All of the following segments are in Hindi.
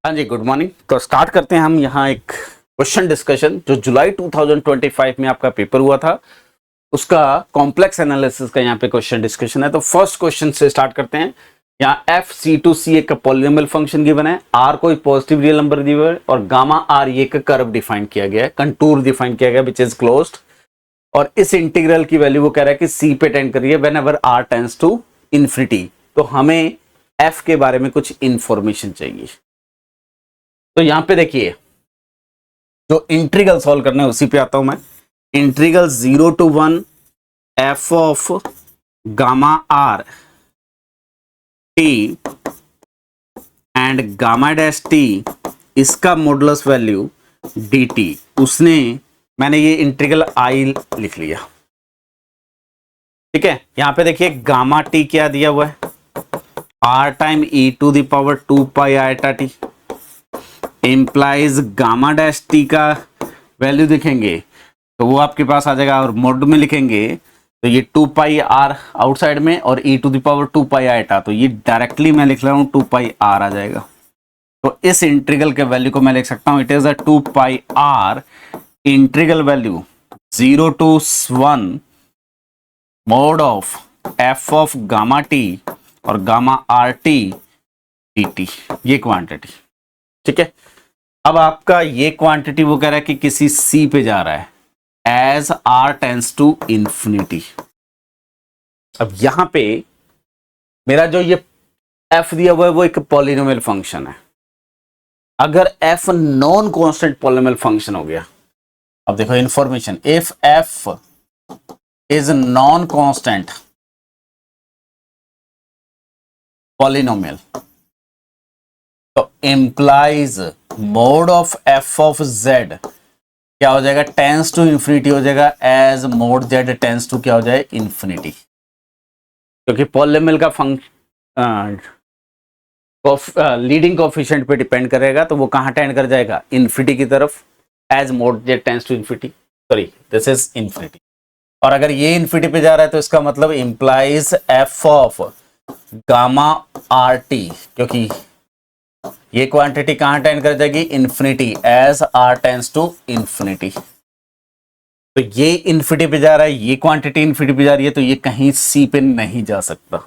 हाँ जी, गुड मॉर्निंग। तो स्टार्ट करते हैं हम यहाँ एक क्वेश्चन डिस्कशन जो जुलाई 2025 में आपका पेपर हुआ था, उसका कॉम्प्लेक्स एनालिसिस का यहाँ पे क्वेश्चन डिस्कशन है। तो फर्स्ट क्वेश्चन से स्टार्ट करते हैं। यहाँ एफ सी टू सी एक पॉलिनोमियल फंक्शन गिवन है, आर कोई पॉजिटिव रियल नंबर दिया हुआ है और गामा आर ये का कर्व डिफाइन किया गया है, कंटूर डिफाइन किया गया विच इज क्लोज्ड। और इस इंटीग्रल की वैल्यू वो कह रहा है कि सी पे टेंड कर रही है whenever r tends to infinity. तो हमें एफ के बारे में कुछ इंफॉर्मेशन चाहिए। तो यहां पे देखिए, जो इंटीग्रल सॉल्व करना है उसी पे आता हूं मैं। Integral 0 to 1 F of gamma R T and gamma dash T, इसका मॉडुलस वैल्यू डी टी, मैंने ये इंटीग्रल आई लिख लिया। ठीक है, यहां पे देखिए गामा टी क्या दिया हुआ है, r time e to the power 2 पाई iota t implies gamma dash t का वैल्यू लिखेंगे तो वो आपके पास आ जाएगा, और मोड में लिखेंगे तो ये 2 पाई आर आउटसाइड में और e टू द पावर 2 पाई आईटा, तो ये डायरेक्टली मैं लिख रहा हूँ 2 पाई आर आ जाएगा। तो इस इंटीग्रल के वैल्यू को मैं लिख सकता हूँ, it is a 2 pi are integral value 0 to 1 mod of F of gamma T और gamma are T D T, ये क्वांटिटी। ठीक है, अब आपका ये क्वांटिटी वो कह रहा है कि किसी सी पे जा रहा है as r tends to infinity. अब यहां पे मेरा जो ये एफ दिया हुआ है वो एक पॉलिनोमियल फंक्शन है। अगर F non constant polynomial function हो गया, अब देखो information, if F is non constant polynomial तो implies mod of F of Z क्या हो जाएगा, टेंस टू इंफिनिटी हो जाएगा as mod Z tends to क्या हो जाए, इंफिनिटी। क्योंकि पॉलिनोमियल का फंक्शन लीडिंग कोएफिशिएंट पे डिपेंड करेगा, तो वो कहां टेंड कर जाएगा, इंफिनिटी की तरफ, as mod Z tends to infinity, sorry this is infinity. और अगर ये इंफिनिटी पे जा रहा है तो इसका मतलब implies f of gamma are t, क्योंकि ये क्वांटिटी कहां टेंड कर जाएगी, infinity, as r tends to infinity. तो ये इंफिनिटी पे जा रहा है, ये क्वांटिटी इंफिनिटी पे जा रही है, तो ये कहीं सी पे नहीं जा सकता।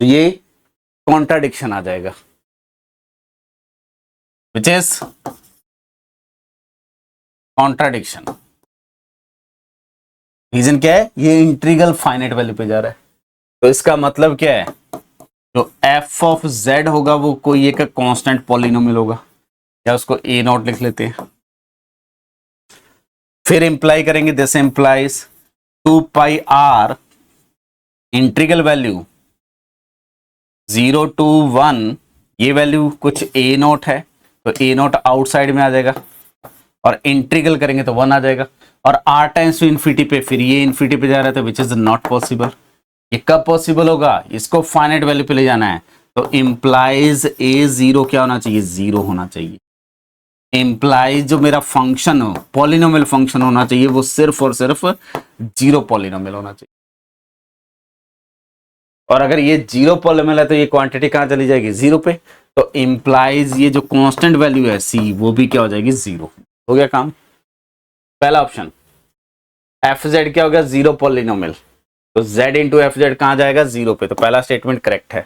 तो ये कॉन्ट्राडिक्शन आ जाएगा, विच इज कॉन्ट्राडिक्शन। रीजन क्या है, ये इंटीग्रल फाइनाइट वैल्यू पे जा रहा है, तो इसका मतलब क्या है, जो एफ ऑफ जेड होगा वो कोई एक कांस्टेंट पॉलिनोमियल होगा, या उसको ए नॉट लिख लेते हैं। फिर इंप्लाई करेंगे, this implies 2 pi are integral value 0 to 1, ये वैल्यू कुछ ए नॉट है तो ए नॉट आउटसाइड में आ जाएगा, और इंटीग्रल करेंगे तो 1 आ जाएगा। और आर टाइम्स टू इंफिनिटी पे, फिर ये इंफिनिटी पे जा रहा है तो विच इज नॉट पॉसिबल। ये कब पॉसिबल होगा, इसको फाइनाइट वैल्यू पे ले जाना है, तो इंप्लाइज ए जीरो क्या होना चाहिए, जीरो होना चाहिए। इंप्लाइज जो मेरा फंक्शन हो, पॉलिनोमियल फंक्शन होना चाहिए, वो सिर्फ और सिर्फ जीरो पॉलिनोमियल होना चाहिए। और अगर ये जीरो पॉलिनोमियल है तो ये क्वांटिटी कहां चली जाएगी, जीरो पे, तो इंप्लाइज ये जो कांस्टेंट वैल्यू है सी, वो भी क्या हो जाएगी, जीरो। हो गया काम। पहला ऑप्शन एफ जेड क्या हो गया, जीरो पॉलिनोमियल, तो z इंटू एफ जेड कहां जाएगा, जीरो पे, तो पहला स्टेटमेंट करेक्ट है।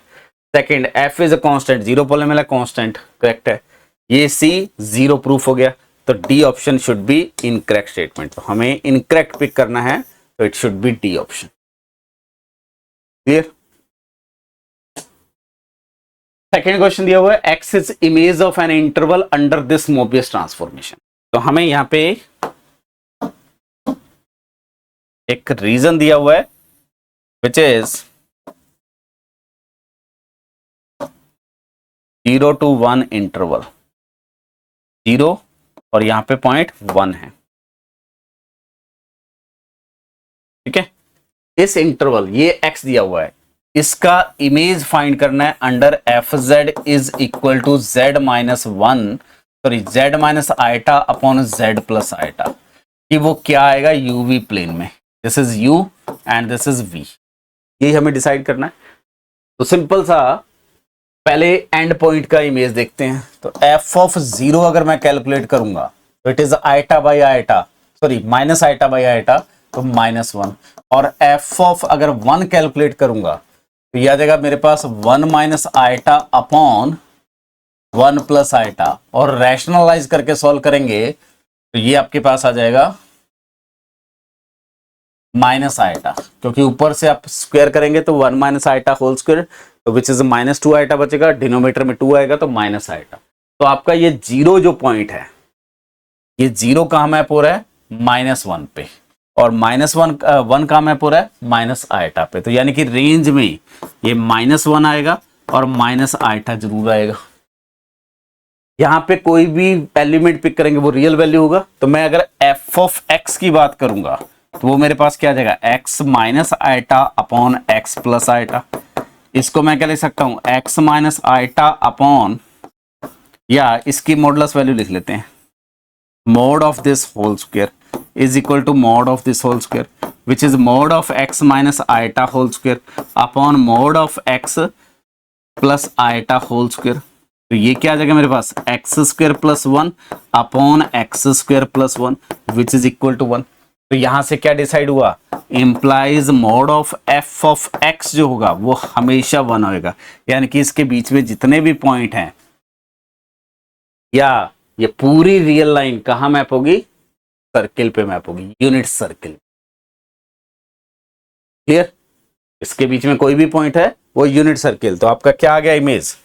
Second, F is a constant, zero polynomial है, कांस्टेंट, करेक्ट है। ये सी जीरो प्रूफ हो गया, तो D option should be incorrect statement. तो हमें इनकरेक्ट पिक करना है, तो it should B D option. Clear. Second question दिया हुआ है, x is image of an interval under this Mobius transformation. तो हमें यहां पे एक रीजन दिया हुआ है which is 0 to 1 इंटरवल, 0 और यहां पे पॉइंट 1 है। ठीक है, इस इंटरवल, ये x दिया हुआ है, इसका इमेज फाइंड करना है under f z is equal to z minus 1, sorry z minus iota upon z plus iota, कि वो क्या आएगा, यूवी प्लेन में। This is u and this is v, यही हमें डिसाइड करना है। तो सिंपल सा पहले एंड पॉइंट का इमेज देखते हैं। तो एफ ऑफ 0 अगर मैं कैलकुलेट करूंगा तो it is iota by iota, sorry minus iota by iota, तो -1। और एफ ऑफ अगर 1 कैलकुलेट करूंगा तो यह आ जाएगा मेरे पास 1 minus iota upon 1 plus iota, और रैशनलाइज करके सॉल्व करेंगे तो ये आपके पास आ जाएगा माइनस आइटा, क्योंकि ऊपर से आप स्क्वायर करेंगे तो 1 माइनस आइटा होल स्क्वायर, तो विच इज -2 आइटा बचेगा, डिनोमिनेटर में 2 आएगा तो माइनस आइटा। तो आपका ये 0 जो पॉइंट है, ये 0 कहां मैप हो रहा है, -1 पे, और -1 कहां मैप हो रहा है, माइनस आइटा पे। तो यानी कि रेंज में ये -1 आएगा और माइनस आइटा जरूर आएगा। यहां पे कोई भी एलिमेंट पिक करेंगे वो रियल वैल्यू होगा। तो मैं अगर एफ ऑफ एक्स की बात करूंगा तो वो मेरे पास क्या आ जाएगा, x minus iota upon x plus iota. इसको मैं क्या लिख सकता हूं, x माइनस आइटा अपॉन, या इसकी मॉडुलस वैल्यू लिख लेते हैं, mod of this whole square is equal to mod of this whole square which is mod of x minus eta whole square upon mod of x plus eta whole square. तो ये क्या आ जाएगा मेरे पास, X square plus 1 upon X square plus 1 which is equal to 1। तो यहां से क्या डिसाइड हुआ, implies mod of F of X जो होगा वो हमेशा 1 होगा। यानी कि इसके बीच में जितने भी पॉइंट हैं, या ये पूरी रियल लाइन कहां मैप होगी, सर्किल पे मैप होगी, यूनिट सर्किल। क्लियर, इसके बीच में कोई भी पॉइंट है वो यूनिट सर्किल। तो आपका क्या आ गया इमेज,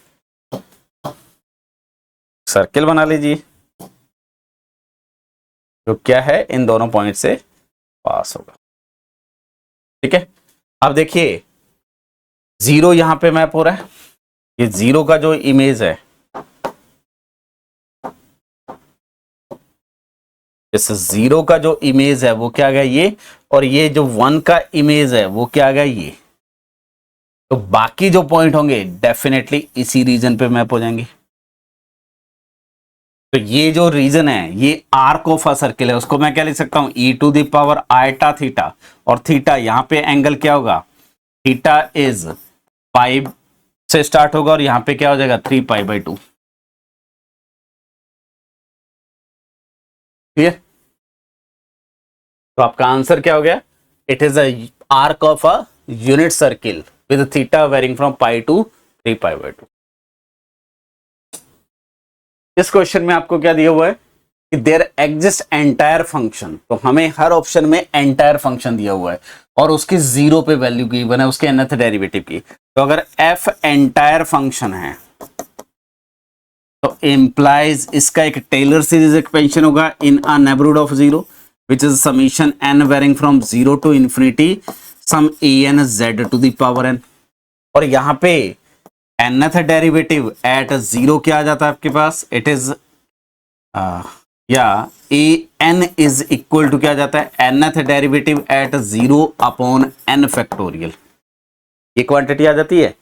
सर्किल बना लीजिए जो क्या है इन दोनों पॉइंट से पास होगा। ठीक है, अब देखिए 0 यहां पे मैप हो रहा है, ये 0 का जो इमेज है, इस 0 का जो इमेज है वो क्या आ गया ये, और ये जो 1 का इमेज है वो क्या आ गया ये। तो बाकी जो पॉइंट होंगे डेफिनेटली इसी रीजन पे मैप हो जाएंगे। तो ये जो रीजन है ये आर्क ऑफ अ सर्किल है, उसको मैं क्या लिख सकता हूं, e to the power iota theta, और थीटा यहां पे एंगल क्या होगा, थीटा इज पाई से स्टार्ट होगा और यहां पे क्या हो जाएगा 3π/2। क्लियर, तो आपका आंसर क्या हो गया, it is a arc of a unit circle with theta varying from pi to 3π/2। इस क्वेश्चन में आपको क्या दिया हुआ है कि देयर एग्जिस्ट एंटायर फंक्शन, तो हमें हर ऑप्शन में एंटायर फंक्शन दिया हुआ है और उसकी 0 पे वैल्यू गिवन है, उसके nth डेरिवेटिव की। तो अगर f एंटायर फंक्शन है तो इंप्लाइज इसका एक टेलर सीरीज एक्सपेंशन होगा in a neighbourhood of 0 which is summation n varying from 0 to infinity sum an z to the power n। और यहां पे nth डेरिवेटिव एट 0 क्या आ जाता है आपके पास, इट इज या an इज इक्वल टू क्या आ जाता है, nth derivative eight 0 upon n factorial. ये क्वांटिटी आ जाती है,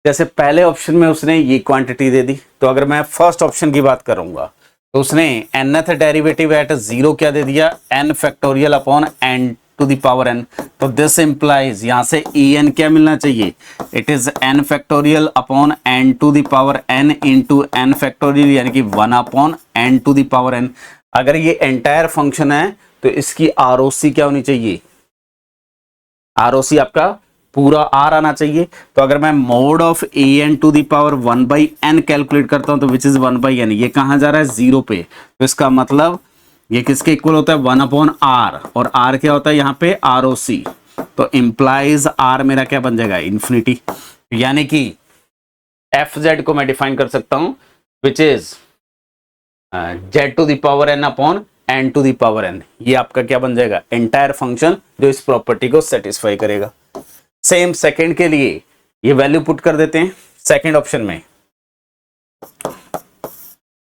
जैसे पहले ऑप्शन में उसने ये क्वांटिटी दे दी। तो अगर मैं फर्स्ट ऑप्शन की बात करूंगा तो उसने nth डेरिवेटिव एट 0 क्या दे दिया, n factorial upon n to the power n। तो दिस इंप्लाइज यहां से en क्या मिलना चाहिए, it is n factorial upon n to the power n into n factorial, यानी कि 1 upon n to the power n। अगर ये एंटायर फंक्शन है तो इसकी ROC क्या होनी चाहिए, ROC आपका पूरा R आना चाहिए। तो अगर मैं mod of an to the power 1/n calculate करता हूं तो विच इज 1/n, ये कहां जा रहा है 0 पे, तो इसका मतलब ये किसके इक्वल होता है 1 अपॉन R, और R क्या होता है यहाँ पे ROC। तो इंप्लाइज R मेरा क्या बन जाएगा, इन्फिनिटी। यानी कि fz को मैं डिफाइन कर सकता हूं which is z to the power n upon n to the power n। ये आपका क्या बन जाएगा, एंटायर फंक्शन जो इस प्रॉपर्टी को सेटिस्फाई करेगा। सेम सेकंड के लिए ये वैल्यू पुट कर देते हैं सेकंड ऑप्शन में।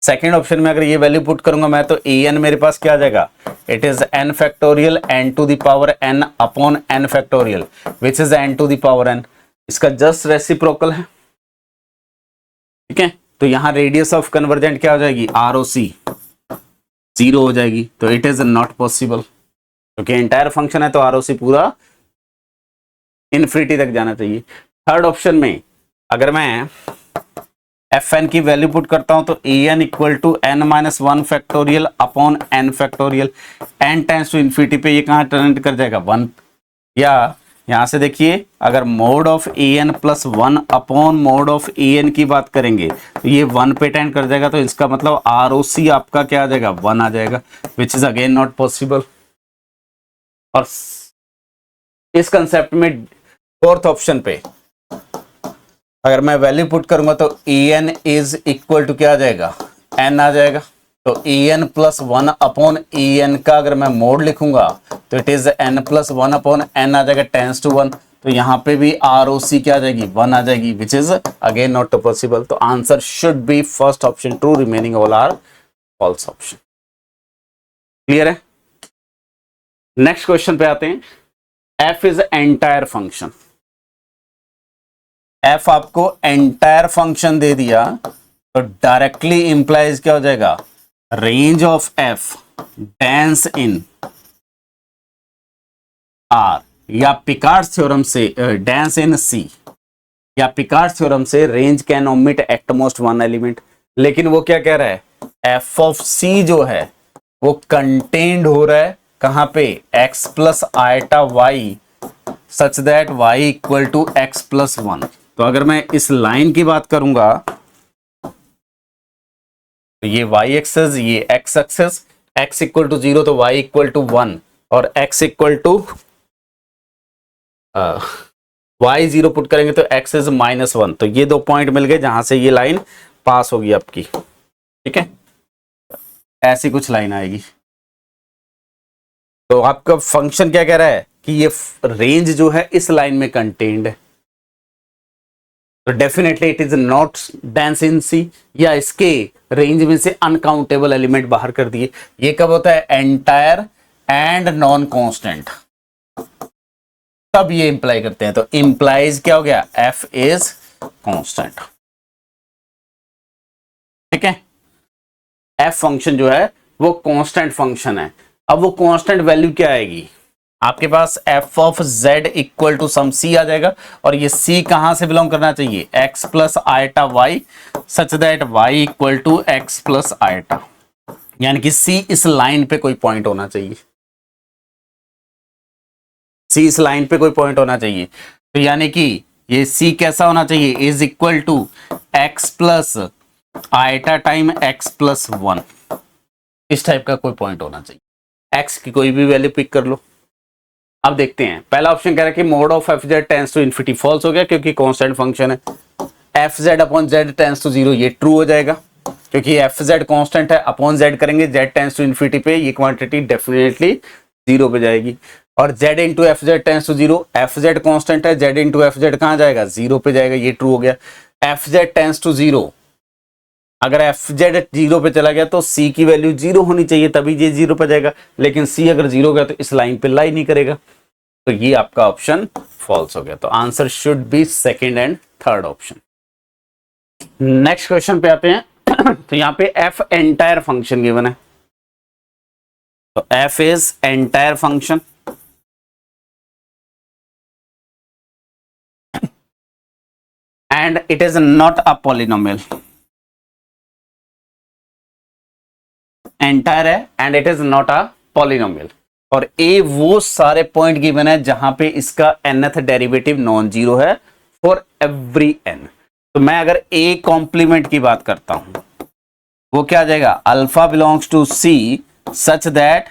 सेकंड ऑप्शन में अगर ये वैल्यू पुट करूंगा मैं तो an मेरे पास क्या आ जाएगा, it is n factorial n to the power n upon n factorial which is n to the power n। इसका जस्ट रेसिप्रोकल है। ठीक है, तो यहां रेडियस ऑफ कन्वर्जेंट क्या हो जाएगी, ROC 0 हो जाएगी। तो इट इज नॉट पॉसिबल, क्योंकि एंटायर फंक्शन है तो ROC पूरा इन्फिनिटी तक जाना चाहिए। थर्ड ऑप्शन में अगर मैं एफ एन की वैल्यू पुट करता हूं तो A N equal to N minus one factorial upon N factorial, N tends to infinity पे ये कहाँ टर्न कर जाएगा 1, या यहां से देखिए अगर mod of a N plus one upon mod of a n की बात करेंगे तो ये 1 पे टेंड कर जाएगा, तो इसका मतलब आर ओ सी आपका क्या आ जाएगा 1 आ जाएगा, विच इज अगेन नॉट पॉसिबल। और इस कंसेप्ट में फोर्थ ऑप्शन पे अगर मैं वैल्यू पुट करूंगा तो A N is equal to क्या आ जाएगा एन आ जाएगा, तो A N plus one upon A N का अगर मैं मोड लिखूंगा तो it is N plus one upon N आ जाएगा टेंस टू 1, तो यहां पे भी आर ओ सी क्या आ जाएगी 1 आ जाएगी, which is again not possible. तो answer should be first option true, remaining all are false option. Clear है? नेक्स्ट क्वेश्चन पे आते हैं। F is entire function, F आपको एंटायर फंक्शन दे दिया तो डायरेक्टली इंप्लाइज क्या हो जाएगा range of F dense in R, या पिकार्ड्स थ्योरम से डेंस इन सी, या पिकार्ड्स थ्योरम से range can omit at most one element. लेकिन वो क्या कह रहा है एफ ऑफ सी जो है वो कंटेन्ड हो रहा है कहां पे x plus eta Y such that y equal to x plus one. तो अगर मैं इस लाइन की बात करूंगा तो ये y एक्सेस ये x axis, x equal to 0 तो y इक्वल टू 1 और x equal to y 0 put करेंगे तो x इज -1, तो ये 2 पॉइंट मिल गए जहां से ये लाइन पास होगी आपकी। ठीक है, ऐसी कुछ लाइन आएगी। तो आपका फंक्शन क्या कह रहा है कि ये रेंज जो है इस लाइन में कंटेन्ड है, तो definitely it is not dense in C, या इसके रेंज में से अनकाउंटेबल एलिमेंट बाहर कर दिए। ये कब होता है एंटायर एंड नॉन कांस्टेंट, तब ये इंप्लाई करते हैं। तो इंप्लाइज क्या हो गया एफ इज कांस्टेंट। ठीक है, एफ फंक्शन जो है वो कांस्टेंट फंक्शन है। अब वो कांस्टेंट वैल्यू क्या आएगी आपके पास F of Z equal to some C आ जाएगा, और ये सी कहां से बिलोंग करना चाहिए X plus eta Y such that Y equal to x plus eta, यानी कि सी इस लाइन पे कोई पॉइंट होना चाहिए, सी इस लाइन पे कोई पॉइंट होना चाहिए। तो यानी कि ये सी कैसा होना चाहिए is equal to x plus iota time x plus one, इस टाइप का कोई पॉइंट होना चाहिए। एक्स की कोई भी वैल्यू पिक कर लो। अब देखते हैं, पहला ऑप्शन कह रहा है कि mod of F z tends to infinity, false हो गया क्योंकि कांस्टेंट फंक्शन है। F z upon z tends to 0 ये ट्रू हो जाएगा क्योंकि एफ जेड कांस्टेंट है, अपॉन जेड करेंगे जेड टेंस टू इन्फिनिटी पे ये क्वांटिटी डेफिनेटली 0 पे जाएगी। और z into f z tends to 0, F z constant है, जेड इंटू एफ जेड कहां जाएगा 0 पे जाएगा, ये ट्रू हो गया। एफ जेड टेंस टू 0, अगर एफ जेड 0 पे चला गया तो सी की वैल्यू 0 होनी चाहिए तभी ये 0 पे जाएगा, लेकिन सी अगर 0 गया तो इस लाइन पे लाई नहीं करेगा, तो ये आपका ऑप्शन फॉल्स हो गया। तो answer should B second and third option. Next question पे आते हैं। तो यहां पे एफ एंटायर फंक्शन गिवन है, तो F is entire function and it is not a polynomial, entire है and it is not a polynomial. और ए वो सारे पॉइंट गिवन है जहां पे इसका nth डेरिवेटिव नॉन जीरो है फॉर एवरी n। तो मैं अगर ए कॉम्प्लीमेंट की बात करता हूं वो क्या आ जाएगा alpha belongs to C such that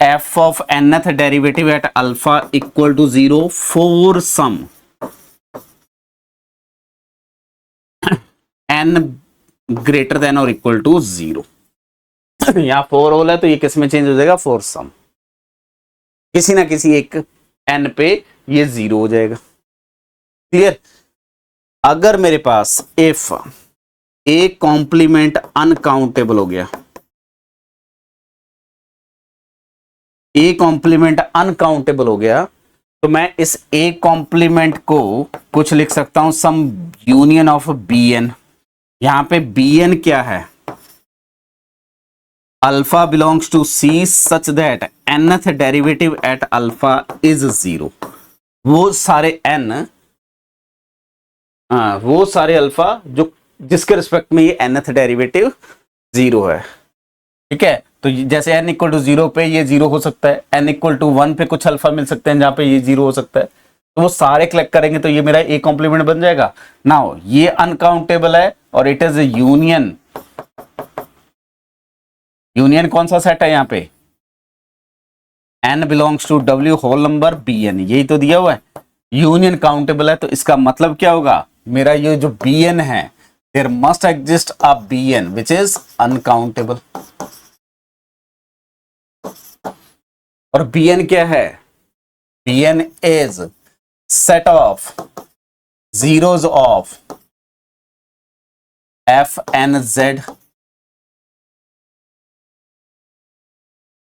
F of nth derivative at alpha equal to 0 for some n greater than और इक्वल टू 0। यहां 4 होल है तो ये किस में चेंज हो जाएगा फॉर सम, किसी ना किसी एक n पे ये 0 हो जाएगा। क्लियर? अगर मेरे पास इफ ए कॉम्प्लीमेंट अनकाउंटेबल हो गया, ए कॉम्प्लीमेंट अनकाउंटेबल हो गया तो मैं इस ए कॉम्प्लीमेंट को कुछ लिख सकता हूं some union of B N. यहां पे बी एन क्या है alpha belongs to C such that nth derivative at alpha is 0। वो सारे n वो सारे अल्फा जो जिसके रिस्पेक्ट में ये nth डेरिवेटिव 0 है। ठीक है, तो जैसे n इक्वल टू 0 पे ये 0 हो सकता है, n इक्वल टू 1 पे कुछ अल्फा मिल सकते हैं जहां पे ये 0 हो सकता है, तो वो सारे कलेक्ट करेंगे तो ये मेरा ए कॉम्प्लीमेंट बन जाएगा। नाउ ये अनकाउंटेबल है और इट इज यूनियन। यूनियन कौन सा सेट है यहाँ पे? n belongs to w whole number bn, यही तो दिया हुआ है। यूनियन काउंटेबल है तो इसका मतलब क्या होगा, मेरा ये जो bn है, there must exist a bn which is uncountable. और bn क्या है? bn is set of zeros of f(n)z।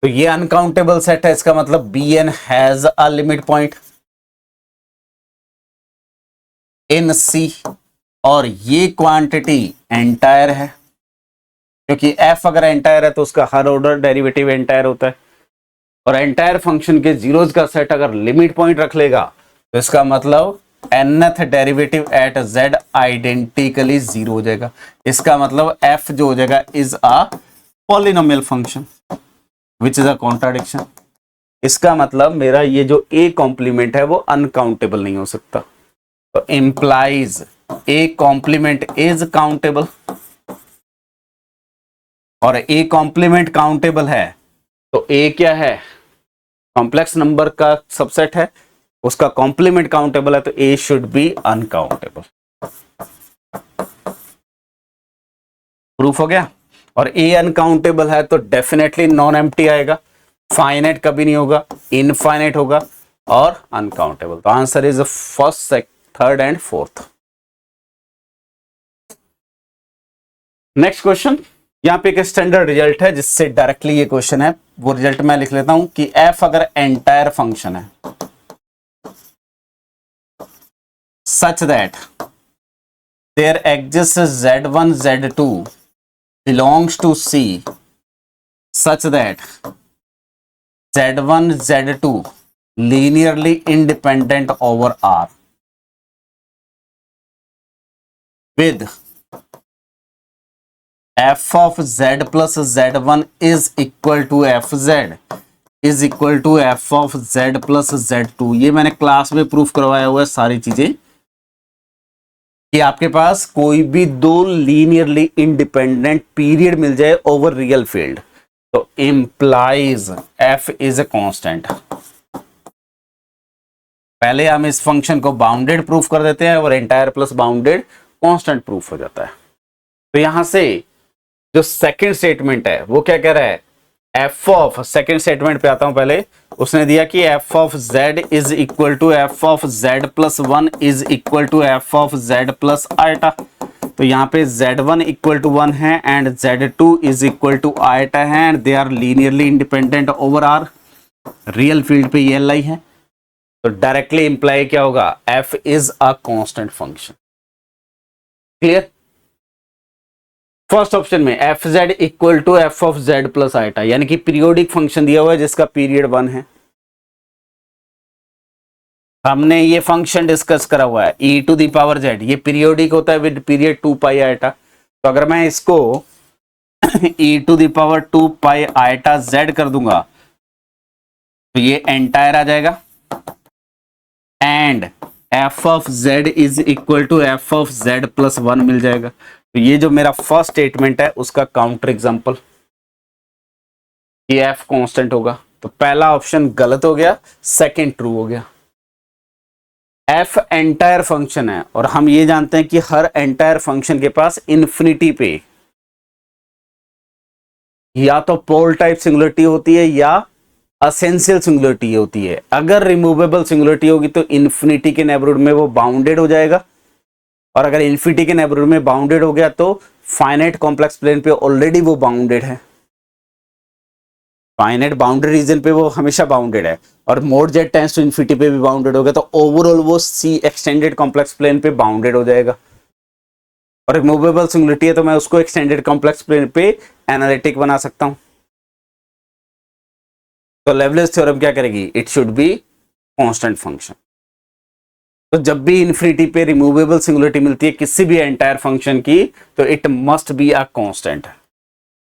तो ये अनकाउंटेबल सेट है, इसका मतलब bn has a limit point in C, और ये क्वांटिटी एंटायर है, क्योंकि f अगर एंटायर है तो उसका हर ऑर्डर डेरिवेटिव एंटायर होता है, और एंटायर फंक्शन के जीरोज का सेट अगर लिमिट पॉइंट रख लेगा तो इसका मतलब nth derivative eight z identically 0 हो जाएगा। इसका मतलब f जो हो जाएगा is a polynomial function which is a contradiction. इसका मतलब मेरा ये जो a कॉम्प्लीमेंट है वो अनकाउंटेबल नहीं हो सकता, तो implies a complement is countable, और a कॉम्प्लीमेंट काउंटेबल है तो a क्या है? कॉम्प्लेक्स नंबर का सबसेट है, उसका कॉम्प्लीमेंट काउंटेबल है तो a should be uncountable. Proof हो गया। और a अनकाउंटेबल है तो डेफिनेटली नॉन एम्प्टी आएगा, फाइनाइट कभी नहीं होगा, इनफाइनाइट होगा और अनकाउंटेबल। तो answer is first, third and fourth. Next question, यहां पे एक स्टैंडर्ड रिजल्ट है जिससे डायरेक्टली ये क्वेश्चन है, वो रिजल्ट मैं लिख लेता हूं कि f अगर एंटायर फंक्शन है such that there exist z1 z2 belongs to C such that z1 z2 linearly independent over R with f of z plus z1 is equal to fz is equal to f of z plus z2। ये मैंने क्लास में प्रूफ करवाया हुआ है सारी चीजें, कि आपके पास कोई भी दो लीनियरली इंडिपेंडेंट पीरियड मिल जाए ओवर रियल फील्ड तो implies f is a constant. पहले हम इस फंक्शन को बाउंडेड प्रूफ कर देते हैं और entire plus bounded constant proof हो जाता है। तो यहां से जो सेकंड स्टेटमेंट है वो क्या कह रहा है, f ऑफ, सेकंड स्टेटमेंट पे आता हूं पहले, उसने दिया कि f of z is equal to f of z plus 1 is equal to f of z plus eta. तो यहाँ पे z1 इक्वल टू 1 है and z2 is equal to eta है and they are linearly independent over R. Real field पे ये लाई है तो डायरेक्टली इंप्लाई क्या होगा, f is a constant function. Clear. First option में F Z equal to F of Z plus eta, यानी कि पीरियोडिक फंक्शन दिया हुआ है जिसका पीरियड 1 है। हमने ये फंक्शन डिस्कस करा हुआ है e to the power Z, ये पीरियोडिक होता है विद पीरियड 2 पाई आइटा। तो अगर मैं इसको e to the power 2 pi iota Z कर दूंगा तो ये एंटायर आ जाएगा and F of Z is equal to F of Z plus 1 मिल जाएगा। तो ये जो मेरा फर्स्ट स्टेटमेंट है उसका काउंटर एग्जांपल, ये एफ कांस्टेंट होगा। तो पहला ऑप्शन गलत हो गया, सेकंड ट्रू हो गया। एफ एंटायर फंक्शन है और हम ये जानते हैं कि हर एंटायर फंक्शन के पास इन्फिनिटी पे या तो पोल टाइप सिंगुलरिटी होती है या असेंशियल सिंगुलरिटी होती है। अगर रिमूवेबल सिंगुलरिटी होगी तो इन्फिनिटी के नेबरहुड में वो बाउंडेड हो जाएगा, और अगर इन्फिनिटी के नेबरहुड में बाउंडेड हो गया तो फाइनाइट कॉम्प्लेक्स प्लेन पे ऑलरेडी वो बाउंडेड है, फाइनाइट बाउंड्री रीजन पे वो हमेशा बाउंडेड है, और mod Z tends to infinity पे भी बाउंडेड होगा तो ओवरऑल वो सी एक्सटेंडेड कॉम्प्लेक्स प्लेन पे बाउंडेड हो जाएगा। और रिमूवेबल सिंगुलरिटी है तो मैं उसको एक्सटेंडेड कॉम्प्लेक्स प्लेन पे एनालिटिक बना सकता हूं। तो लेवलेस थ्योरम क्या करेगी, it should be constant function. तो जब भी इन्फिनिटी पे रिमूवेबल सिंगुलरिटी मिलती है किसी भी एंटायर फंक्शन की, तो it must be a constant.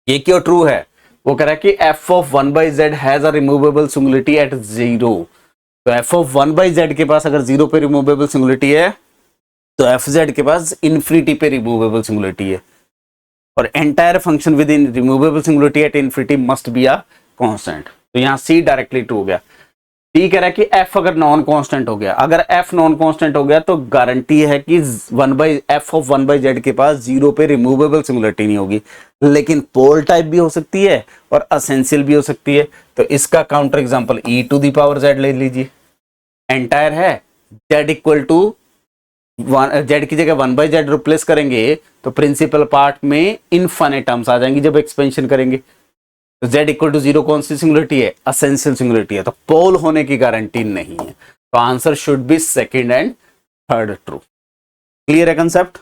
ये क्यों ट्रू है? वो कह रहा है कि F of 1/z has a removable singularity at 0। तो एफ ऑफ 1/z के पास अगर 0 पे रिमूवेबल सिंगुलरिटी है, तो एफ जेड के पास इन्फिनिटी पे रिमूवेबल सिंगुलरिटी है, और entire function with in removable singularity at infinity must be a constant. तो यहाँ सी डायरेक्टली ट्रू हो गया। डी कह रहा है कि एफ अगर नॉन कांस्टेंट हो गया, अगर एफ नॉन कांस्टेंट हो गया तो गारंटी है कि एफ ऑफ 1/z के पास 0 पे रिमूवेबल सिंगुलरिटी नहीं होगी, लेकिन पोल टाइप भी हो सकती है और असेंशियल भी हो सकती है। तो इसका काउंटर एग्जांपल e⁻z ले लीजिए। एंटायर है, z इक्वल टू z की जगह 1/z रिप्लेस करेंगे तो प्रिंसिपल पार्ट में इनफाइनाइट टर्म्स आ जाएंगी जब एक्सपेंशन करेंगे। तो z इक्वल टू 0 कौन सी सिंगुलरिटी है? असेंशियल सिंगुलरिटी है, तो पोल होने की गारंटी नहीं है। तो answer should B second and third true. Clear है कंसेप्ट?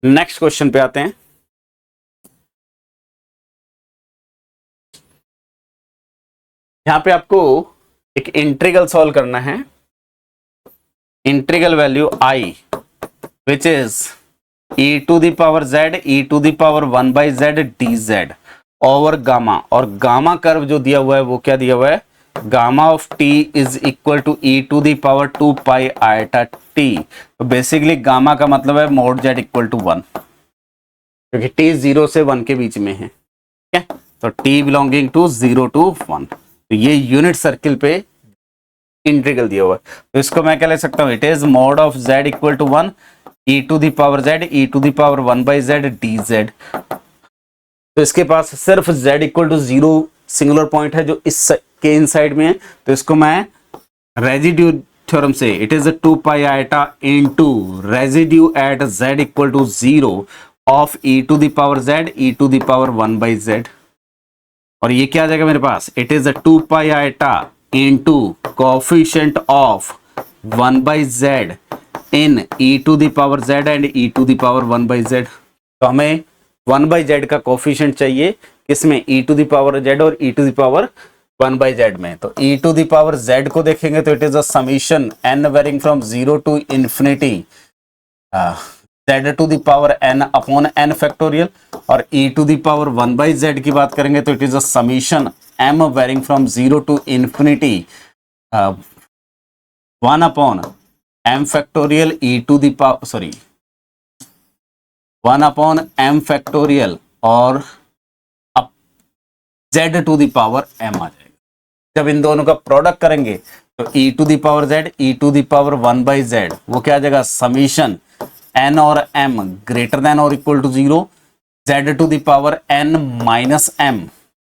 नेक्स्ट क्वेश्चन पे आते हैं। यहां पे आपको एक इंटीग्रल सॉल्व करना है। Integral value i which is e⁻z e⁻1/z dz over gamma, और गामा कर्व जो दिया हुआ है वो क्या दिया हुआ है? Gamma of t is equal to e⁻2πi t। तो बेसिकली गामा का मतलब है मोड z इक्वल टू 1, क्योंकि t 0 से 1 के बीच में है। ठीक है, तो t बिलोंगिंग टू 0 to 1। तो ये यूनिट सर्किल पे इंटीग्रल दिया हुआ है, तो इसको मैं क्या ले सकता हूं? It is mod of z equal to 1 e⁻z e⁻1/z dz। तो इसके पास सिर्फ z equal to 0 singular point है जो इस के इनसाइड में है, तो इसको मैं रेजिड्यू थ्योरम से it is 2πi into residue at z equal to 0 of e⁻z e⁻1/z। और ये क्या आ जाएगा मेरे पास? It is 2πi into coefficient of 1/z in e⁻z and e⁻1/z। तो हमें 1/z का कोएफिशिएंट चाहिए किसमें? e⁻z और e⁻1/z में। तो e⁻z को देखेंगे तो it is a summation n varying from 0 to infinity z⁻n upon n factorial, और e⁻1/z की बात करेंगे तो it is a summation m varying from 0 to infinity 1 upon m factorial 1 upon m factorial और z to the power m आ जाएगा। जब इन दोनों का प्रोडक्ट करेंगे तो e⁻z e⁻1/z वो क्या आ जाएगा? समीशन n और m ग्रेटर देन और equal to 0 z to the power n minus m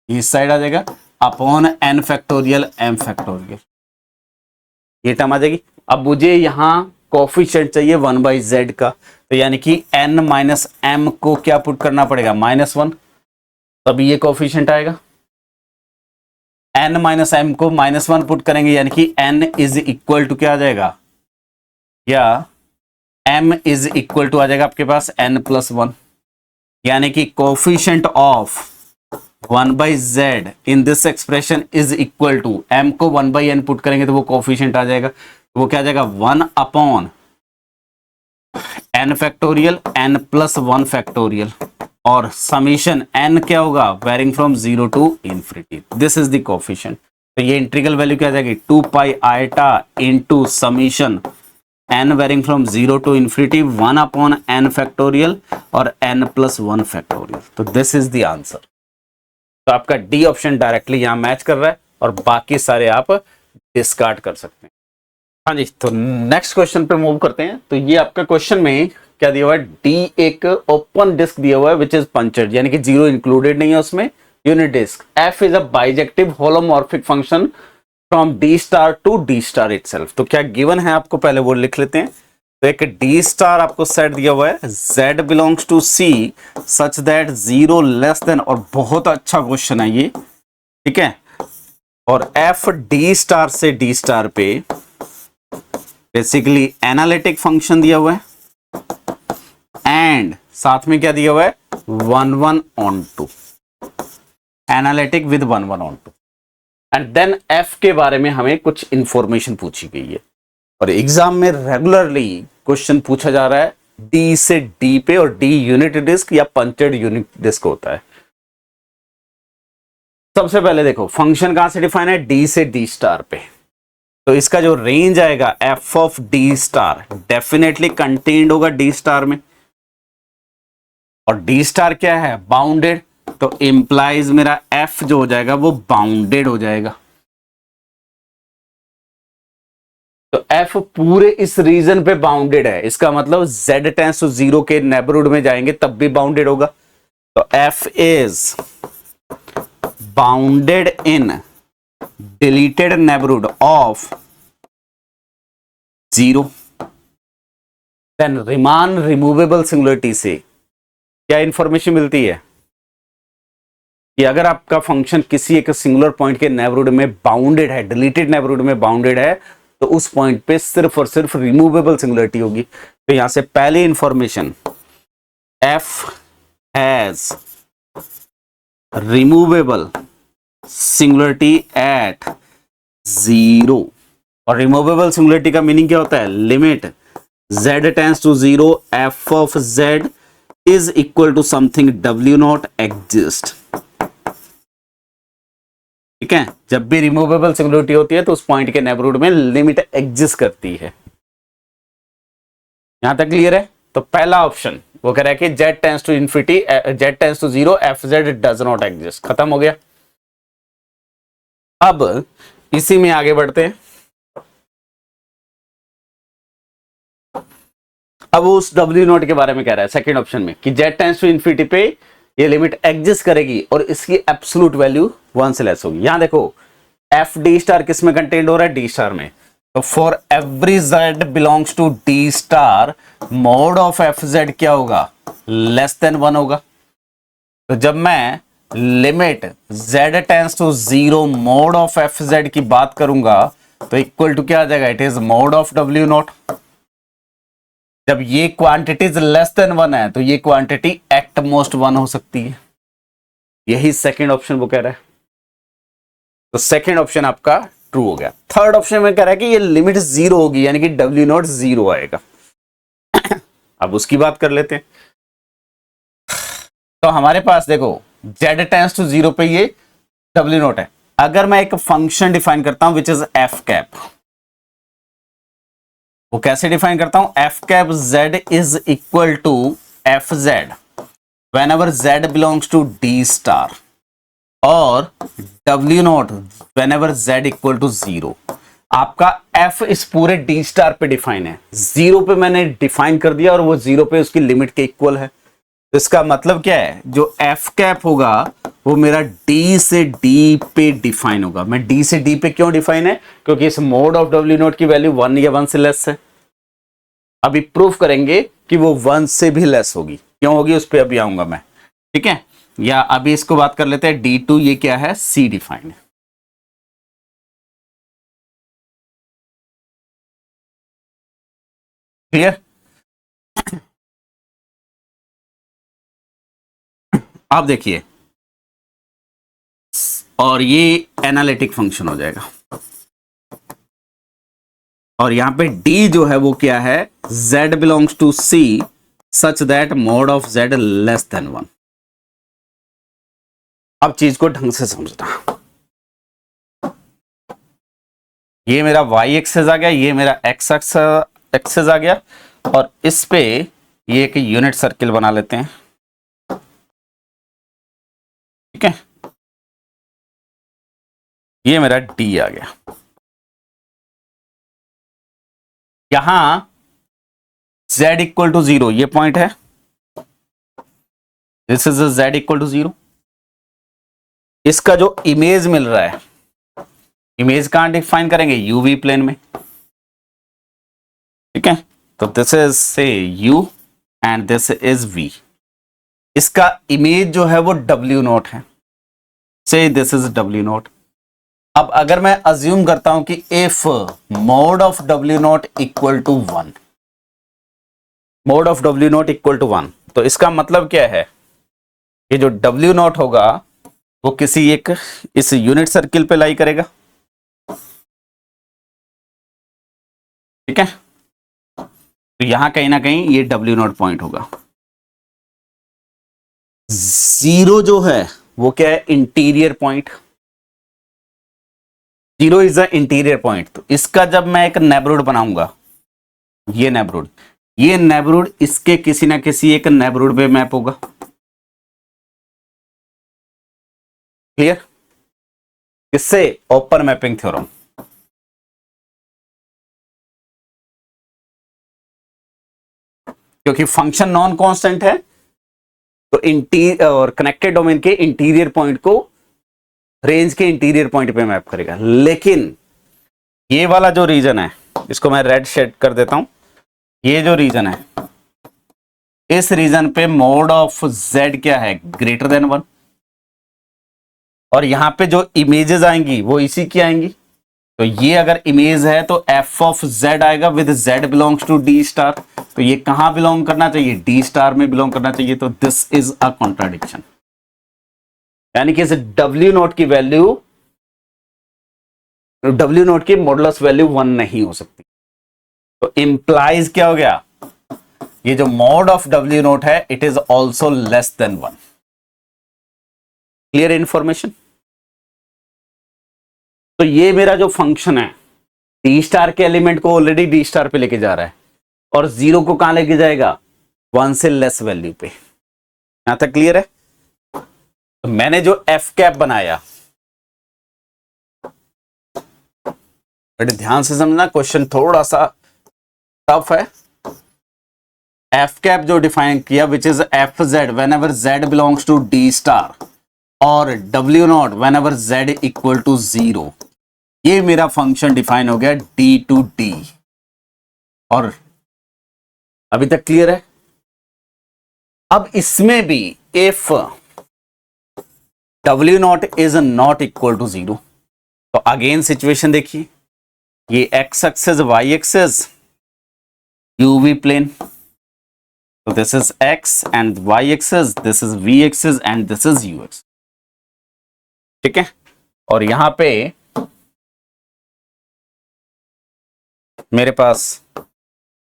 इस साइड आ जाएगा upon n factorial m factorial, ये टर्म आ जाएगी। अब मुझे यहाँ कोफिशिएंट चाहिए 1/z का, तो यानी कि n माइनस m को क्या पुट करना पड़ेगा? -1, तभी ये कोफिशिएंट आएगा। n माइनस m को -1 पुट करेंगे यानी कि n इज इक्वल टू क्या आ जाएगा? या m इज इक्वल टू आ जाएगा आपके पास n+1, यानी कि coefficient of 1/z in this expression is equal to m को 1/n पुट करेंगे तो वो कोफिशिएंट आ जाएगा, वो क्या आ जाएगा? 1 upon n factorial n+1 factorial, और समीशन n क्या होगा? Varying from 0 to infinity, this is the coefficient. तो ये इंटीग्रल वैल्यू क्या आ जाएगी? 2πi into summation n varying from 0 to infinity 1 upon n factorial और n+1 फैक्टोरियल। तो दिस इज द आंसर। तो आपका डी ऑप्शन डायरेक्टली यहां मैच कर रहा है और बाकी सारे आप डिस्कार्ड कर सकते हैं। हाँ जी, तो नेक्स्ट क्वेश्चन पे मूव करते हैं। तो ये आपका क्वेश्चन में क्या दिया हुआ है? डी एक ओपन डिस्क दिया हुआ है विच इज पंचर्ड, यानी कि 0 इंक्लूडेड नहीं है उसमें, unit disc. F is a bijective holomorphic function from D star to D star itself. तो क्या गिवन है आपको? पहले वो लिख लेते हैं। तो एक डी स्टार आपको सेट दिया हुआ है, z belongs to c such that 0 less than, और बहुत अच्छा क्वेश्चन है ये, ठीक है। और f डी स्टार से डी स्टार पे बेसिकली एनालिटिक फंक्शन दिया हुआ है, एंड साथ में क्या दिया हुआ है? 1 1 on 2, analytic with 1 1 on 2। And then F के बारे में हमें कुछ इंफॉर्मेशन पूछी गई है, और एग्जाम में रेगुलरली क्वेश्चन पूछा जा रहा है डी से डी पे, और डी यूनिट डिस्क या पंक्चर्ड यूनिट डिस्क होता है। सबसे पहले देखो फंक्शन कहां से डिफाइन है, डी से डी स्टार पे, तो इसका जो रेंज आएगा F of D star definitely contained होगा डी स्टार में, और डी स्टार क्या है, बाउंडेड, तो इंप्लाइज मेरा एफ जो हो जाएगा वो बाउंडेड हो जाएगा। तो एफ पूरे इस रीजन पे बाउंडेड है, इसका मतलब z टेंस टू 0 के नेबरहुड में जाएंगे तब भी बाउंडेड होगा। तो f is bounded in deleted neighbourhood of 0, then Riemann removable singularity से क्या इंफॉर्मेशन मिलती है कि अगर आपका फंक्शन किसी एक सिंगुलर पॉइंट के नेबरहुड में बाउंडेड है, डिलीटेड नेबरहुड में बाउंडेड है, तो उस पॉइंट पे सिर्फ और सिर्फ रिमूवेबल सिंगुलरिटी होगी। तो यहां से पहली information f has removable singularity at 0, और रिमूवेबल सिंगुलरिटी का मीनिंग क्या होता है, limit z tends to 0 f of z is equal to something w naught exist. ठीक है, जब भी रिमूवेबल सिंगुलरिटी होती है तो उस पॉइंट के नेबरहुड में लिमिट एग्जिस्ट करती है। यहां तक क्लियर है। तो पहला ऑप्शन वो कह रहा है कि z tends to infinity, z tends to 0 F Z does not exist, खत्म हो गया। अब इसी में आगे बढ़ते हैं। अब उस w नॉट के बारे में कह रहा है सेकंड ऑप्शन में कि z टेंस टू इन्फिनिटी पे ये लिमिट एग्जिस्ट करेगी और इसकी एब्सोल्यूट वैल्यू 1 से लेस होगी। यहां देखो एफ डी स्टार किस में कंटेन्ड हो रहा है, डी स्टार में। तो for every z belongs to D star mod of F Z क्या होगा, लेस देन 1 होगा। तो जब मैं limit z tends to 0 mod of F Z की बात करूंगा तो इक्वल टू क्या आ जाएगा, it is mod of w naught. जब ये क्वांटिटीज लेस देन 1 है तो ये क्वांटिटी एट मोस्ट 1 हो सकती है। यही सेकंड ऑप्शन वो कह रहा है। तो सेकंड ऑप्शन आपका ट्रू हो गया। थर्ड ऑप्शन में कह रहा है कि ये लिमिट 0 होगी, यानी कि w नॉट 0 आएगा। अब उसकी बात कर लेते हैं। तो हमारे पास देखो z टेंस टू 0 पे ये w नॉट है। अगर मैं एक फंक्शन डिफाइन करता हूं विच इज f कैप, वो कैसे डिफाइन करता हूं, f cap z is equal to F Z whenever z belongs to D star, और w naught whenever z equal to 0। आपका f इस पूरे डी स्टार पे डिफाइन है, 0 पे मैंने डिफाइन कर दिया और वो 0 पे उसकी लिमिट के इक्वल है। तो इसका मतलब क्या है, जो f कैप होगा वो मेरा d से d पे डिफाइन होगा। मैं d से d पे क्यों डिफाइन है, क्योंकि इस मोड ऑफ w नॉट की वैल्यू 1 या 1 से लेस है। अभी प्रूफ करेंगे कि वो 1 से भी लेस होगी, क्यों होगी उस पर अभी आऊंगा मैं। ठीक है, या अभी इसको बात कर लेते हैं d2, ये क्या है, c डिफाइन है। क्लियर। आप देखिए, और ये एनालिटिक फंक्शन हो जाएगा, और यहां पे d जो है वो क्या है, z belongs to c such that mod of z less than 1। अब चीज को ढंग से समझना। ये मेरा y एक्सेस आ गया, ये मेरा x एक्सेस आ गया, और इस पे ये एक यूनिट सर्किल बना लेते हैं। ठीक है, ये मेरा d आ गया। यहां z इक्वल टू 0 ये पॉइंट है, this is z equal to 0। इसका जो इमेज मिल रहा है, इमेज कहां डिफाइन करेंगे, यूवी प्लेन में। ठीक है, तो दिस इज से u and this is v। इसका इमेज जो है वो w नॉट है, से दिस इज w नॉट। अब अगर मैं अज्यूम करता हूं कि if mod of w naught equal to 1, mod of w naught equal to 1, तो इसका मतलब क्या है, ये जो w नॉट होगा वो किसी एक इस यूनिट सर्किल पे लाई करेगा, ठीक है। तो यहां कहीं ना कहीं ये W नॉट पॉइंट होगा। जीरो जो है वो क्या है, interior point. Zero is a interior point. तो इसका जब मैं एक नेबरहुड बनाऊंगा, ये नेबरहुड इसके किसी ना किसी एक नेबरहुड पे मैप होगा। क्लियर? किससे? Open mapping theorem. क्योंकि फंक्शन नॉन कांस्टेंट है, तो और कनेक्टेड डोमेन के इंटीरियर पॉइंट को रेंज के इंटीरियर पॉइंट पे मैप करेगा। लेकिन ये वाला जो रीजन है, इसको मैं रेड शेड कर देता हूं, ये जो रीजन है, इस रीजन पे मोड ऑफ z क्या है, ग्रेटर देन 1। और यहां पे जो इमेजेस आएंगी वो इसी की आएंगी। तो ये अगर इमेज है तो f ऑफ z आएगा with z belongs to d star. तो ये कहां बिलोंग करना चाहिए, d स्टार में बिलोंग करना चाहिए। तो दिस इज अ कॉन्ट्राडिक्शन, यानी कि इस w नोट की वैल्यू, w नोट की मॉडुलस वैल्यू 1 नहीं हो सकती। तो इंप्लाइज क्या हो गया, ये जो मॉड ऑफ w नोट है it is also less than 1। Clear information? तो ये मेरा जो फंक्शन है डी स्टार के एलिमेंट को ऑलरेडी डी स्टार पे लेके जा रहा है, और जीरो को कहां लेके जाएगा, 1 से लेस वैल्यू पे। यहां तक क्लियर है? तो मैंने जो एफ कैप बनाया, बड़े ध्यान से समझना, क्वेश्चन थोड़ा सा टफ है। एफ कैप जो डिफाइन किया, which is F Z whenever Z belongs to D star, और W naught whenever Z equal to 0। ये मेरा फंक्शन डिफाइन हो गया D टू D। और अभी तक क्लियर है? अब इसमें भी if W not is not equal to 0, तो अगेन सिचुएशन देखिए, ये x axis y axis UV plane, तो this is x and y axis, this is v axis and this is u axis, ठीक है। और यहां पे मेरे पास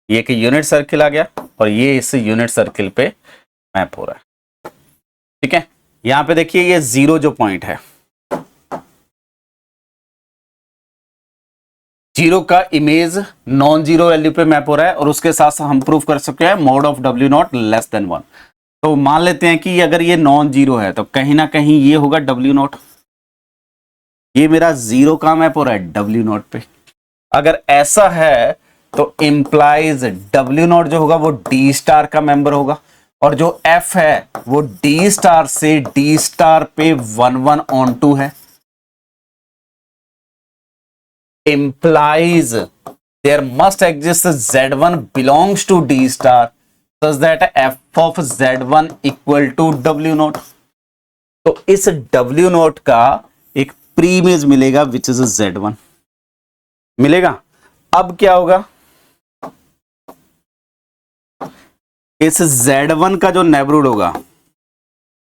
ये एक यूनिट सर्किल आ गया, और ये इस यूनिट सर्किल पे मैप हो रहा है, ठीक है। यहां पे देखिए ये जीरो जो पॉइंट है, जीरो का इमेज नॉन जीरो वैल्यू पे मैप हो रहा है, और उसके साथ हम प्रूव कर सकते हैं mod of W not less than 1। तो मान लेते हैं कि अगर ये नॉन जीरो है तो कहीं ना कहीं ये होगा W नॉट। ये मेरा जीरो का मैप हो रहा है W नॉट पे। अगर ऐसा है तो इंप्लाइज W नॉट जो होगा वो D स्टार का मेंबर होगा, और जो F है वो D स्टार से D स्टार पे 1 1 ऑन टू है। implies there must exist Z1 belongs to D star such that f of Z1 equal to W note. तो इस W नोट का एक प्री इमेज मिलेगा विच इज Z1 मिलेगा। अब क्या होगा, इस Z1 का जो नेबरहुड होगा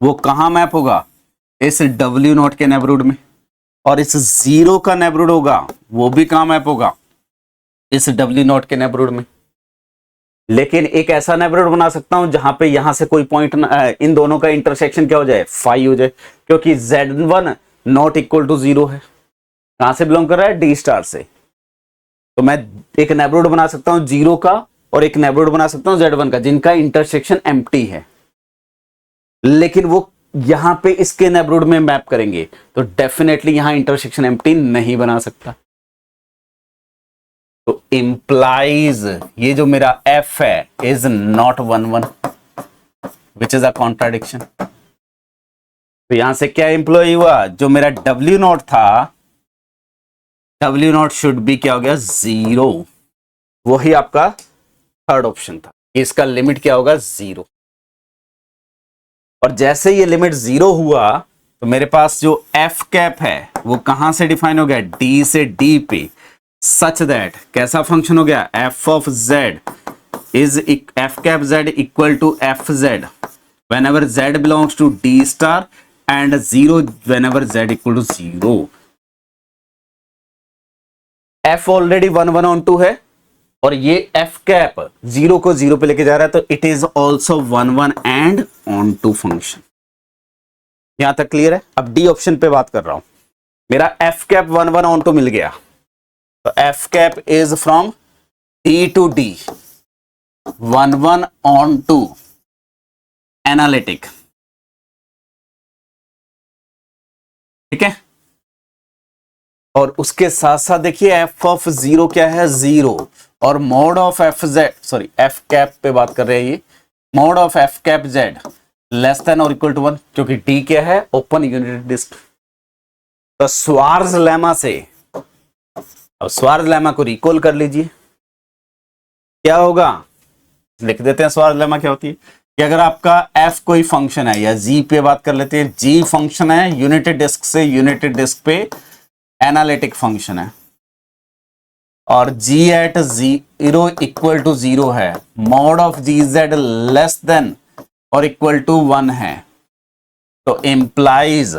वो कहां मैप होगा, इस W नोट के नेबरहुड में, और इस जीरो का नेबरहुड होगा वो भी कहां मैप होगा, इस W नोट के नेबरहुड में। लेकिन एक ऐसा नेबरहुड बना सकता हूं जहां पे यहां से कोई पॉइंट इन दोनों का इंटरसेक्शन क्या हो जाए, 5 हो जाए, क्योंकि Z1 नॉट इक्वल टू 0 है। कहां से बिलोंग कर रहा है, D स्टार से। तो मैं एक नेबरहुड बना सकता हूं जीरो का, और एक नेबरहुड बना सकता हूं Z1 का, जिनका इंटरसेक्शन एम्प्टी है, लेकिन वो यहां पे इसके नेबरहुड में मैप करेंगे, तो डेफिनेटली यहां इंटरसेक्शन एम्प्टी नहीं बना सकता। तो इंप्लाइज ये जो मेरा F है is not 1 1 which is a contradiction. तो यहां से क्या इंप्लॉय हुआ, जो मेरा W नॉट था, W नॉट शुड बी क्या हो गया, 0। वही आपका थर्ड ऑप्शन था, इसका लिमिट क्या होगा, 0। और जैसे ये लिमिट 0 हुआ तो मेरे पास जो F कैप है वो कहां से डिफाइन हो गया, D से D पे, सच दैट कैसा फंक्शन हो गया, f of z is f cap z equal to f z whenever z belongs to D star and 0 whenever z equal to 0. f already 1 1 on 2 है और ये f कैप 0 को 0 पे लेके जा रहा है, तो it is also 1 1 and on 2 function. यहां तक क्लियर है? अब डी ऑप्शन पे बात कर रहा हूं। मेरा f कैप 1 1 ऑन 2 मिल गया, तो f cap is from d to d 1 1 on 2 analytic. ठीक है, और उसके साथ साथ देखिए एफ ऑफ 0 क्या है? 0, और mod of F Z, sorry F cap पे बात कर रहे हैं, ये mod of F cap Z less than और इक्वल टू 1, क्योंकि डी क्या है? Open unit disc. तो स्वार्ज लेमा से, अब स्वार्ज लेमा को रिकॉल कर लीजिए, क्या होगा? लिख देते हैं स्वार्ज लेमा क्या होती है कि अगर आपका f कोई फंक्शन है, या g पे बात कर लेते हैं, g फंक्शन है यूनिटेड डिस्क से यूनिटेड डिस्क पे एनालिटिक फंक्शन है, और g एट 0 इक्वल टू 0 है, mod of G Z less than और इक्वल टू 1 है, तो इंप्लाइज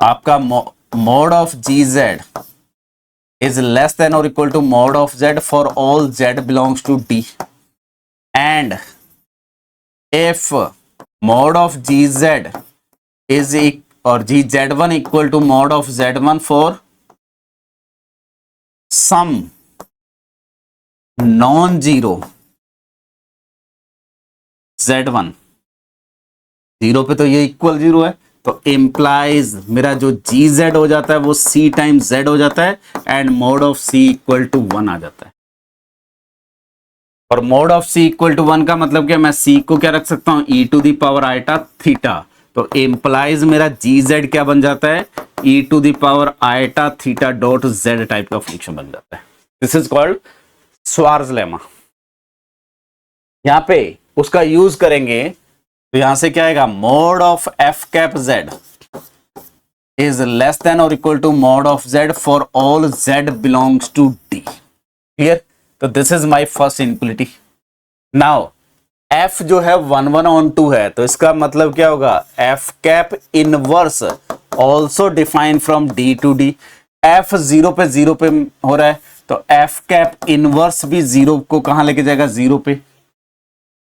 आपका mod of G Z is less than or equal to mod of z for all z belongs to d, and if mod of gz is or gz1 equal to mod of z1 for some non-zero z1, 0 पे तो ये इक्वल 0 है, तो इंप्लाइज मेरा जो जी जेड हो जाता है वो सी टाइम जेड हो जाता है, and mod of C equal to 1 आ जाता है। और mod of C equal to 1 का मतलब क्या? मैं सी को क्या रख सकता हूं? E to the power iota theta, तो इंप्लाइज मेरा जी जेड क्या बन जाता है? E to the power iota theta dot Z type का फंक्शन बन जाता है। This is called Schwarz lemma. यहां पे उसका यूज करेंगे, तो यहां से क्या आएगा? Mod of F cap Z is less than और equal to mod of Z for all Z belongs to D. Clear? तो this is my first inequality. Now F जो है 1 1 ऑन 2 है, तो इसका मतलब क्या होगा? F cap inverse also define from D to D. F 0 पे 0 पे हो रहा है, तो एफ कैप इनवर्स भी 0 को कहां लेके जाएगा? 0 पे।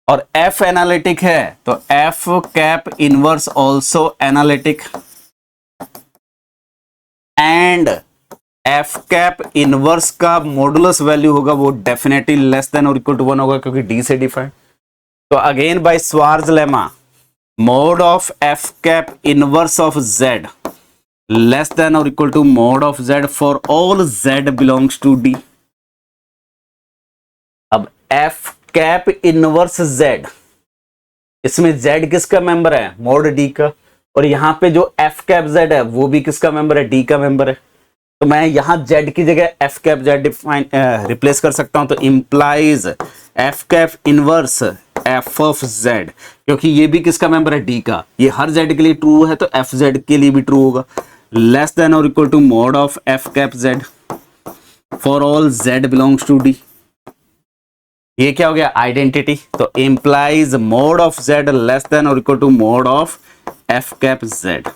और f एनालिटिक है, तो f cap inverse also analytic, and f cap inverse का मॉडुलस वैल्यू होगा वो डेफिनेटली लेस देन और इक्वल टू 1 होगा, क्योंकि d से डिफाइंड। तो again by Schwarz lemma, mod of f cap inverse of z less than और equal to mod of z for all z belongs to d। अब f कैप इनवर्स z, इसमें z किसका मेंबर है? मोड d का, और यहां पे जो f कैप z है वो भी किसका मेंबर है? d का मेंबर है। तो मैं यहां z की जगह f cap z define replace कर सकता हूं, तो implies f cap inverse f of z, क्योंकि ये भी किसका मेंबर है? d का। ये हर z के लिए ट्रू है, तो f z के लिए भी ट्रू होगा, लेस देन और equal to mod of f cap z for all z belongs to d। ये क्या हो गया? आइडेंटिटी। तो implies mod of z less than और equal to mod of f cap z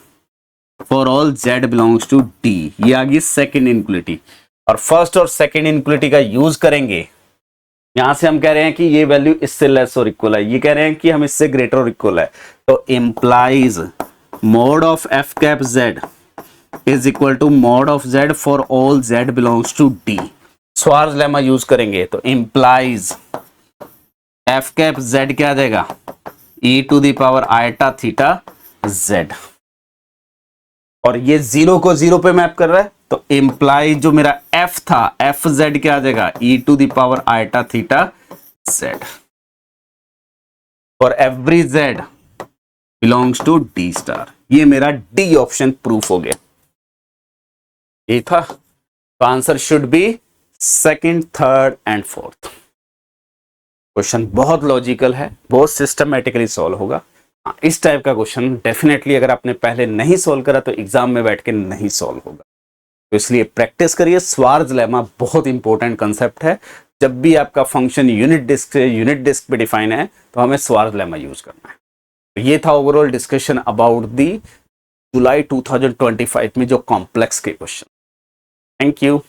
for all z belongs to d। ये आ गई सेकेंड इनक्वलिटी। और फर्स्ट और सेकेंड इनक्वलिटी का यूज करेंगे। यहां से हम कह रहे हैं कि ये वैल्यू इससे लेस और इक्वल है, ये कह रहे हैं कि हम इससे ग्रेटर और इक्वल है, तो implies mod of f cap z is equal to mod of z for all z belongs to d। Schwarz lemma use करेंगे, तो इंप्लाइज एफ कैप जेड क्या आ जाएगा? E to the power iota theta Z, और ये 0 को 0 पे मैप कर रहा है, तो इंप्लाई जो मेरा एफ था, एफ जेड क्या आ जाएगा? E to the power iota theta Z for every Z belongs to D star. ये मेरा डी ऑप्शन प्रूफ हो गया। ये था, तो answer should B second, third and fourth. Question बहुत लॉजिकल है, बहुत सिस्टमेटिकली सॉल्व होगा। इस टाइप का क्वेश्चन डेफिनेटली अगर आपने पहले नहीं सॉल्व करा तो एग्जाम में बैठ के नहीं सॉल्व होगा, तो इसलिए प्रैक्टिस करिए। स्वार्ज लेमा बहुत इंपॉर्टेंट कंसेप्ट है। जब भी आपका फंक्शन यूनिट डिस्क पे डिफाइन है तो हमें स्वार्ज लेमा यूज करना है। ये था ओवरऑल डिस्कशन अबाउट दी जुलाई 2025 में जो कॉम्प्लेक्स के क्वेश्चन। Thank you.